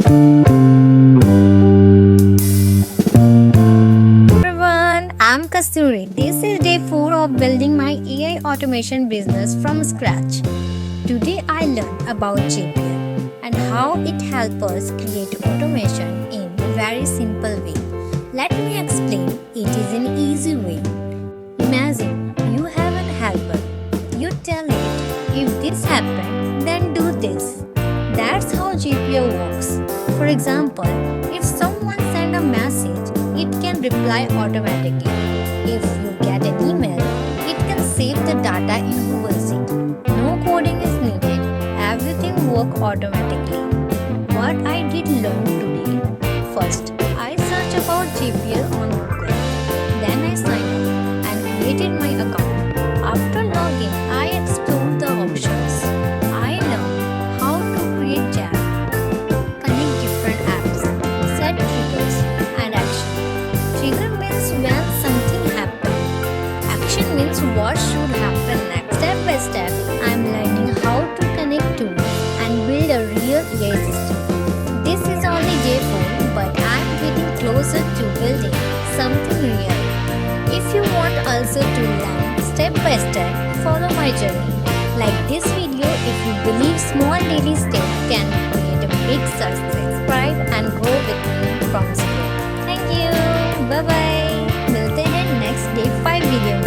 Everyone, I'm Kasturi. This is day 4 of building my AI automation business from scratch. Today I learned about Zapier and how it helps us create automation in a very simple way. Let me explain. It is an easy way. Imagine you have a helper. You tell it, if this happened, then do this. That's how Zapier works. For example, if someone sends a message, it can reply automatically. If you get an email, it can save the data in Google Sheet. No coding is needed. Everything works automatically. What I did learn today. First, I searched about Zapier on Google. Then I signed up and created my account. After logging, I explored the options. I learned how to create chat, connect different apps, set triggers, and action. Trigger means when something happens. Action means what should happen next. Step by step, I'm learning how to connect tools and build a real AI system. This is only day 4, but I'm getting closer to building something real. If you want also to learn step by step, follow my journey. Like this video if you believe small daily steps can create a big success. Subscribe and grow with me from zero. Thank you. Bye bye. मिलते हैं next day 5 video में.